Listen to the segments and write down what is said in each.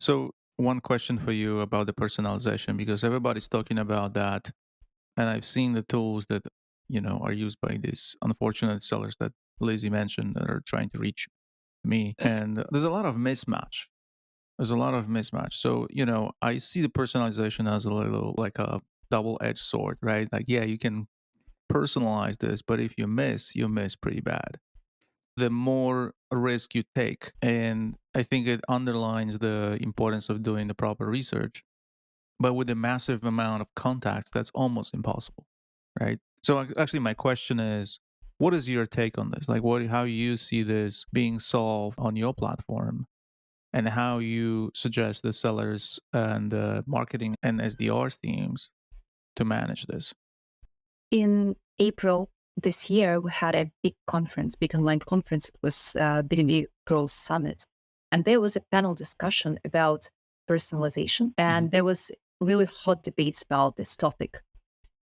So one question for you about the personalization, because everybody's talking about that, and I've seen the tools that are used by these unfortunate sellers that Lizzie mentioned that are trying to reach me, and there's a lot of mismatch. There's a lot of mismatch. So I see the personalization as a little like a double-edged sword, right? Like, yeah, you can personalize this, but if you miss pretty bad. The more risk you take, and I think it underlines the importance of doing the proper research. But with a massive amount of contacts, that's almost impossible, right? So actually, my question is, what is your take on this? Like, how you see this being solved on your platform, and how you suggest the sellers and the marketing and SDRs teams to manage this? In April this year, we had a big conference, big online conference. It was B2B Growth Summit. And there was a panel discussion about personalization. And there was really hot debates about this topic.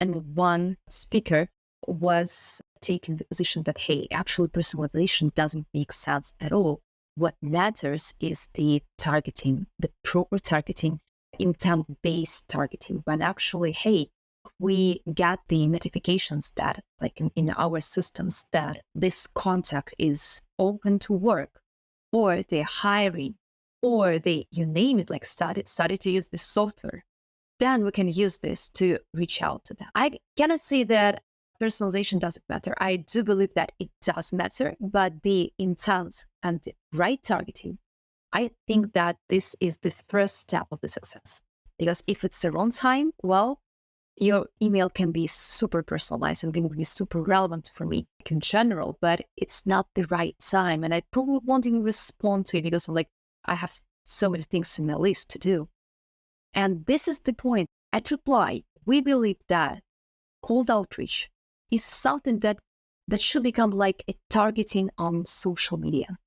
And one speaker was taking the position that, hey, actually personalization doesn't make sense at all. What matters is the targeting, the proper targeting, intent-based targeting, when actually, hey, we get the notifications that, like in our systems, that this contact is open to work, or they're hiring, or they, you name it, like started to use this software, then we can use this to reach out to them. I cannot say that personalization doesn't matter. I do believe that it does matter, but the intent and the right targeting, I think that this is the first step of the success. Because if it's the wrong time, well, your email can be super personalized and can be super relevant for me in general, but it's not the right time. And I probably won't even respond to it because I'm like, I have so many things in my list to do. And this is the point. At Reply, we believe that cold outreach is something that should become like a targeting on social media.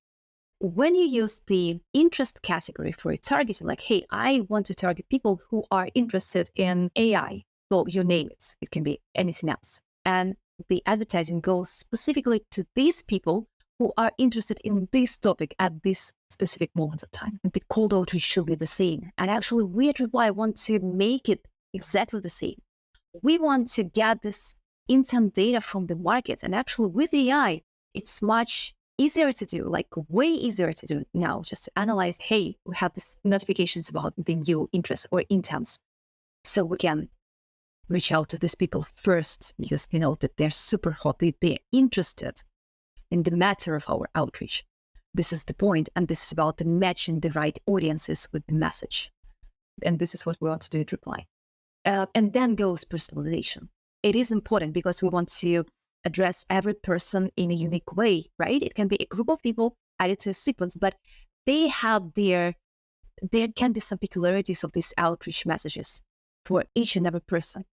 When you use the interest category for a targeting, like, hey, I want to target people who are interested in AI, well, you name it, it can be anything else. And the advertising goes specifically to these people who are interested in this topic at this specific moment of time. The cold outreach should be the same. And actually, we at Reply want to make it exactly the same. We want to get this intent data from the market. And actually, with AI, it's much easier to do, like way easier to do now, just to analyze, hey, we have these notifications about the new interests or intents. So we can reach out to these people first because you know that they're super hot, they're interested in the matter of our outreach. This is the point, and this is about the matching the right audiences with the message. And this is what we want to do at Reply. And then goes personalization. It is important because we want to address every person in a unique way, right? It can be a group of people added to a sequence, but they have there can be some peculiarities of these outreach messages for each and every person.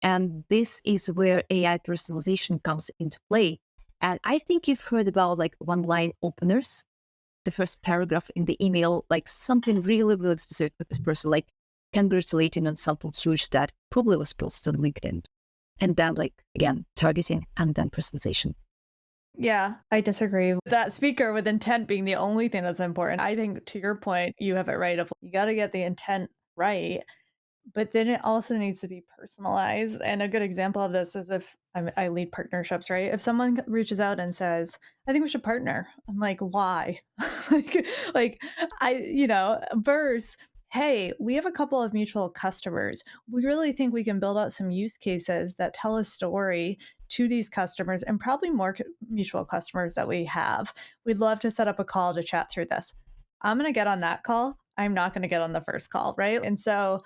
And this is where AI personalization comes into play. And I think you've heard about like one line openers, the first paragraph in the email, like something really, really specific with this person, like congratulating on something huge that probably was posted on LinkedIn. And then like, again, targeting and then personalization. Yeah, I disagree. That speaker with intent being the only thing that's important. I think to your point, you have it right of you got to get the intent right, but then it also needs to be personalized. And a good example of this is if I lead partnerships, right? If someone reaches out and says, "I think we should partner," I'm like, "Why?" like, like verse. Hey, we have a couple of mutual customers. We really think we can build out some use cases that tell a story to these customers and probably more mutual customers that we have. We'd love to set up a call to chat through this. I'm going to get on that call. I'm not going to get on the first call, right? And so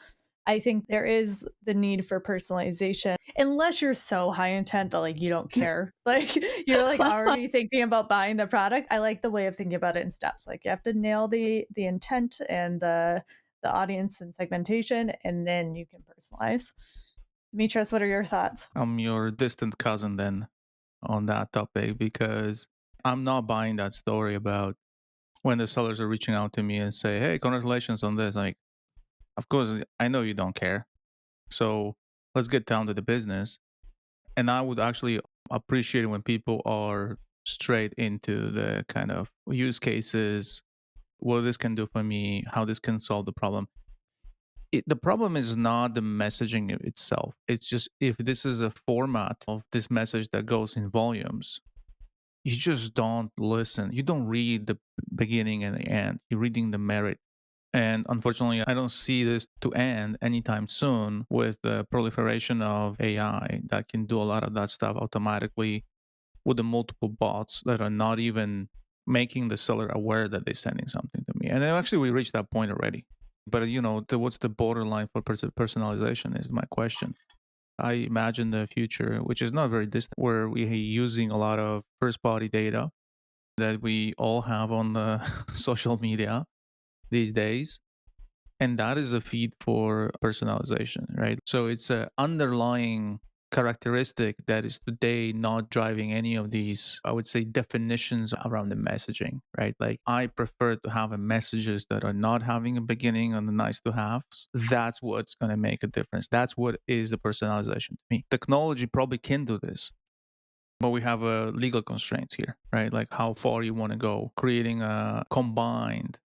I think there is the need for personalization, unless you're so high intent that like you don't care. Like you're like already thinking about buying the product. I like the way of thinking about it in steps. Like you have to nail the intent and the audience and segmentation, and then you can personalize. Demetrius, what are your thoughts? I'm your distant cousin then on that topic, because I'm not buying that story about when the sellers are reaching out to me and say, "Hey, congratulations on this." Like, of course, I know you don't care. So let's get down to the business. And I would actually appreciate it when people are straight into the kind of use cases what this can do for me, how this can solve the problem. The problem is not the messaging itself. It's just if this is a format of this message that goes in volumes, you just don't listen. You don't read the beginning and the end. You're reading the merit. And unfortunately, I don't see this to end anytime soon with the proliferation of AI that can do a lot of that stuff automatically with the multiple bots that are not even making the seller aware that they're sending something to me. And then actually, we reached that point already. But what's the borderline for personalization is my question. I imagine the future, which is not very distant, where we're using a lot of first party data that we all have on the social media these days. And that is a feed for personalization, right? So it's a underlying characteristic that is today not driving any of these, I would say, definitions around the messaging, right? Like I prefer to have a messages that are not having a beginning on the nice to haves. That's what's going to make a difference. That's what is the personalization to me. Technology probably can do this, but we have a legal constraints here, right? Like how far you want to go, creating a combined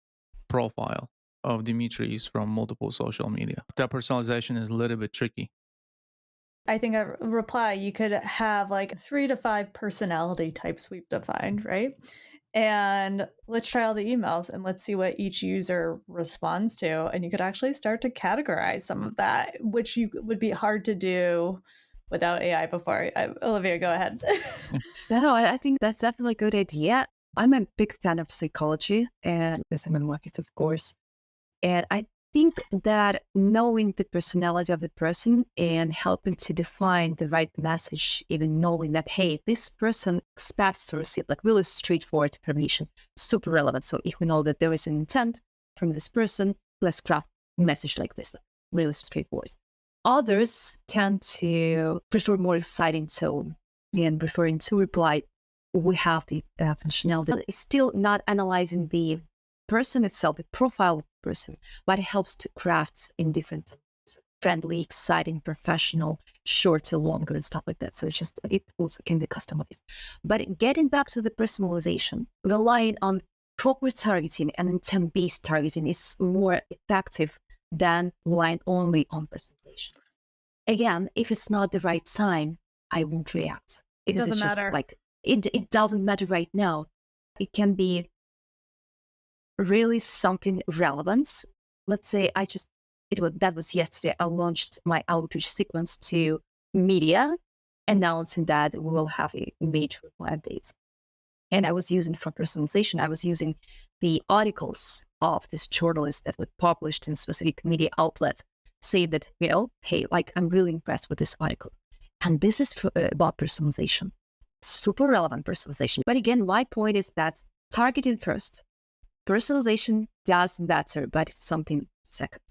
profile of Dimitri's from multiple social media. That personalization is a little bit tricky. I think a reply, you could have like 3 to 5 personality types we've defined, right? And let's try all the emails and let's see what each user responds to. And you could actually start to categorize some of that, which would be hard to do without AI before. Olivia, go ahead. No, I think that's definitely a good idea. I'm a big fan of psychology, and because I'm in markets, of course. And I think that knowing the personality of the person and helping to define the right message, even knowing that, hey, this person expects to receive like really straightforward information, super relevant. So if we know that there is an intent from this person, let's craft a message like this, really straightforward. Others tend to prefer more exciting tone and preferring to reply. We have the functionality. It's still not analyzing the person itself, the profile of the person, but it helps to craft in different friendly, exciting, professional, shorter, longer, and stuff like that. So it also can be customized. But getting back to the personalization, relying on proper targeting and intent-based targeting is more effective than relying only on personalization. Again, if it's not the right time, I won't react because Doesn't it's just matter. like it doesn't matter right now. It can be really something relevant. Let's say that was yesterday. I launched my outreach sequence to media, announcing that we will have a major updates. And I was using for personalization, I was using the articles of this journalist that were published in specific media outlets, saying that, hey, like I'm really impressed with this article. And this is about personalization, super relevant personalization. But again, my point is that targeting first. Personalization does matter, but it's something second.